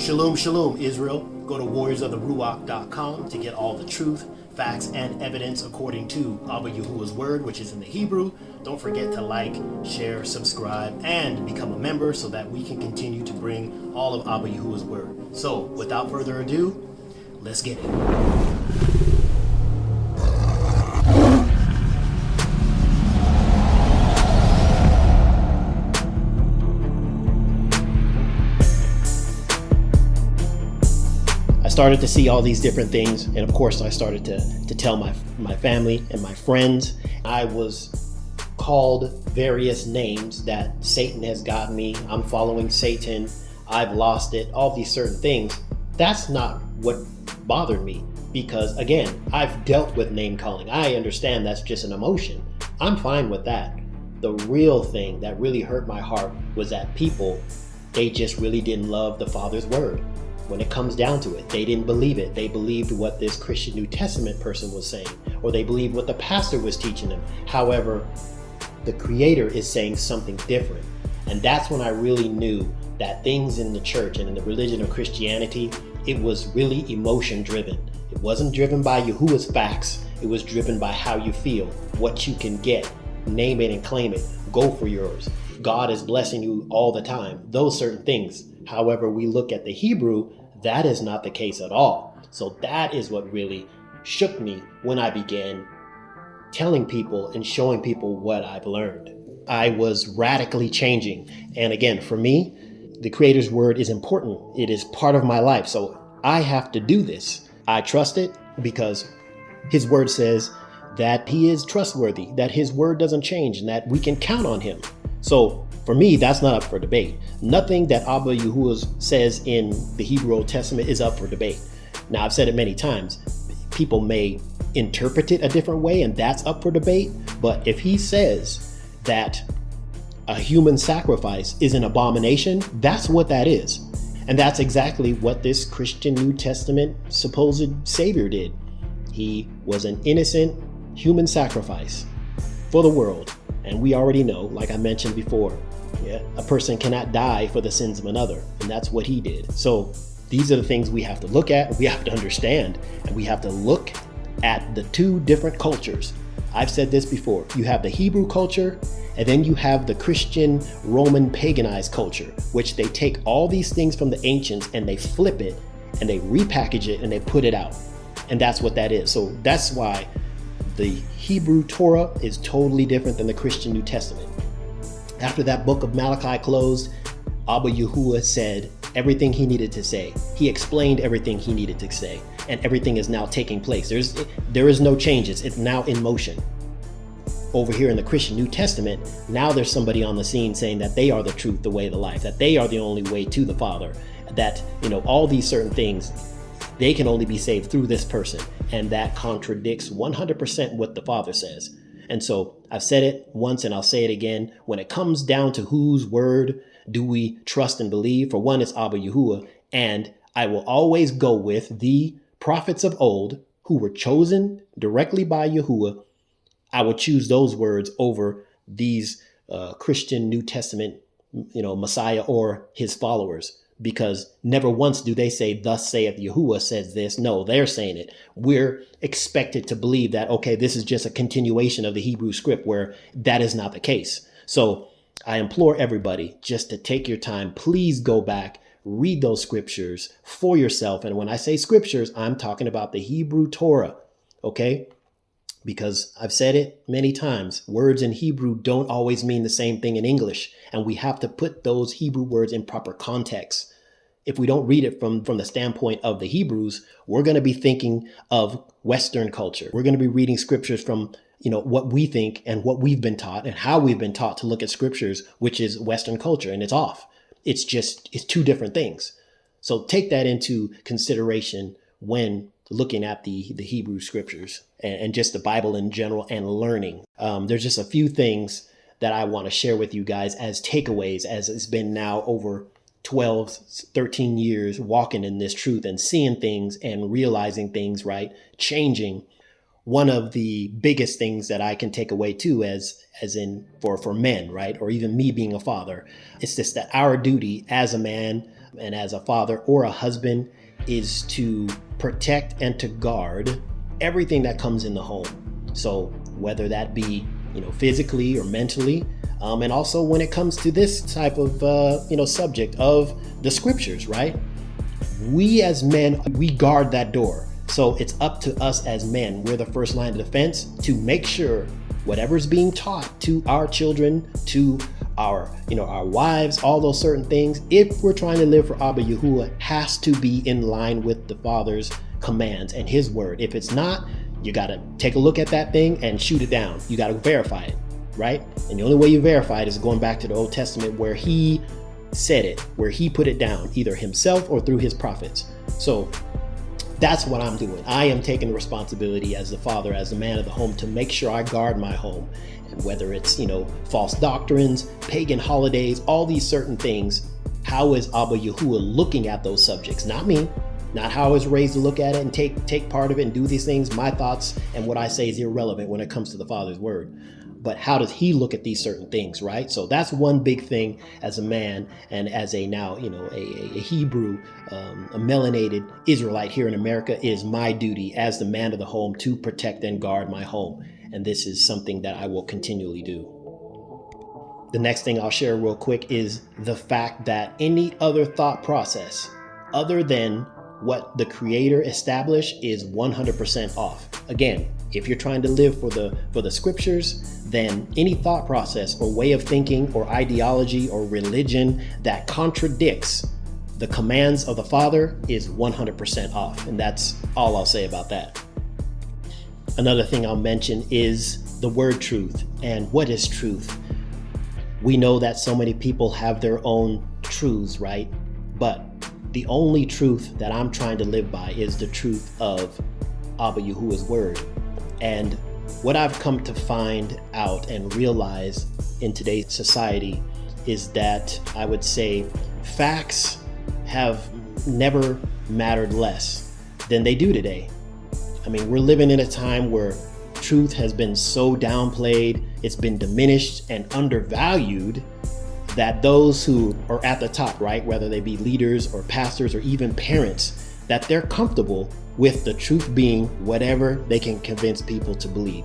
Shalom, shalom, Israel. Go to warriorsoftheruwach.com to get all the truth, facts, and evidence according to ALuWaH YaHuWaH's word, which is in the Hebrew. Don't forget to like, share, subscribe, and become a member so that we can continue to bring all of ALuWaH YaHuWaH's word. So, without further ado, let's get it. I started to see all these different things, and of course I started to tell my family and my friends. I was called various names that Satan has got me. I'm following Satan. I've lost it. All these certain things. That's not what bothered me, because again, I've dealt with name calling. I understand that's just an emotion. I'm fine with that. The real thing that really hurt my heart was that people, they just really didn't love the Father's word. When it comes down to it, they didn't believe it. They believed what this Christian New Testament person was saying, or they believed what the pastor was teaching them. However, the Creator is saying something different. And that's when I really knew that things in the church and in the religion of Christianity, it was really emotion driven. It wasn't driven by Yahuwah's facts. It was driven by how you feel, what you can get, name it and claim it, go for yours. God is blessing you all the time, those certain things. However, we look at the Hebrew, that is not the case at all. So that is what really shook me when I began telling people and showing people what I've learned. I was radically changing. And again, for me, the Creator's word is important. It is part of my life. So I have to do this. I trust it because His word says that He is trustworthy, that His word doesn't change, and that we can count on Him. So for me, that's not up for debate. Nothing that ALuWaH YaHuWaH says in the Hebrew Old Testament is up for debate. Now, I've said it many times. People may interpret it a different way, and that's up for debate. But if He says that a human sacrifice is an abomination, that's what that is. And that's exactly what this Christian New Testament supposed Savior did. He was an innocent human sacrifice for the world. And we already know, like I mentioned before, a person cannot die for the sins of another. And that's what He did. So these are the things we have to look at, we have to understand, and we have to look at the two different cultures. I've said this before. You have the Hebrew culture, and then you have the Christian Roman paganized culture, which they take all these things from the ancients and they flip it and they repackage it and they put it out. And that's what that is. So that's why the Hebrew Torah is totally different than the Christian New Testament. After that book of Malachi closed, ALuWaH YaHuWaH said everything He needed to say. He explained everything He needed to say, and everything is now taking place. There is no changes. It's now in motion. Over here in the Christian New Testament, now there's somebody on the scene saying that they are the truth, the way, the life, that they are the only way to the Father, that, all these certain things, they can only be saved through this person. And that contradicts 100% what the Father says. And so I've said it once and I'll say it again. When it comes down to whose word do we trust and believe, for one, it's ALuWaH YaHuWaH. And I will always go with the prophets of old who were chosen directly by Yahuwah. I would choose those words over these Christian New Testament, Messiah or His followers. Because never once do they say, thus saith Yahuwah says this. No, they're saying it. We're expected to believe that, okay, this is just a continuation of the Hebrew script, where that is not the case. So I implore everybody just to take your time. Please go back, read those scriptures for yourself. And when I say scriptures, I'm talking about the Hebrew Torah, okay? Because I've said it many times, words in Hebrew don't always mean the same thing in English. And we have to put those Hebrew words in proper context. If we don't read it from the standpoint of the Hebrews, we're going to be thinking of Western culture. We're going to be reading scriptures from, what we think and what we've been taught and how we've been taught to look at scriptures, which is Western culture, and it's off. It's two different things. So take that into consideration when looking at the Hebrew scriptures and just the Bible in general and learning. There's just a few things that I want to share with you guys as takeaways, as it's been now over 12, 13 years walking in this truth and seeing things and realizing things, right? Changing. One of the biggest things that I can take away too, as in for men, right? Or even me being a father, it's just that our duty as a man, and as a father or a husband is to protect and to guard everything that comes in the home. So whether that be, physically or mentally, and also when it comes to this type of, subject of the scriptures, right? We as men, we guard that door. So it's up to us as men. We're the first line of defense to make sure whatever's being taught to our children, to our wives, all those certain things, if we're trying to live for Abba Yahuwah, has to be in line with the Father's commands and his word. If it's not, you got to take a look at that thing and shoot it down. You got to verify it, right? And the only way you verify it is going back to the Old Testament where he said it, where he put it down, either himself or through his prophets. So that's what I'm doing. I am taking responsibility as the father, as the man of the home, to make sure I guard my home. And whether it's, false doctrines, pagan holidays, all these certain things, how is Abba Yahuwah looking at those subjects? Not me, not how I was raised to look at it and take part of it and do these things. My thoughts and what I say is irrelevant when it comes to the Father's word. But how does he look at these certain things, right? So that's one big thing as a man and as a now, a Hebrew, a melanated Israelite here in America. It is my duty as the man of the home to protect and guard my home. And this is something that I will continually do. The next thing I'll share real quick is the fact that any other thought process other than what the Creator established is 100% off. Again, if you're trying to live for the scriptures, then any thought process or way of thinking or ideology or religion that contradicts the commands of the Father is 100% off. And that's all I'll say about that. Another thing I'll mention is the word truth. And what is truth? We know that so many people have their own truths, right? But the only truth that I'm trying to live by is the truth of Abba Yahuwah's word. And what I've come to find out and realize in today's society is that I would say facts have never mattered less than they do today. I mean, we're living in a time where truth has been so downplayed, it's been diminished and undervalued, that those who are at the top, right, whether they be leaders or pastors or even parents, that they're comfortable with the truth being whatever they can convince people to believe.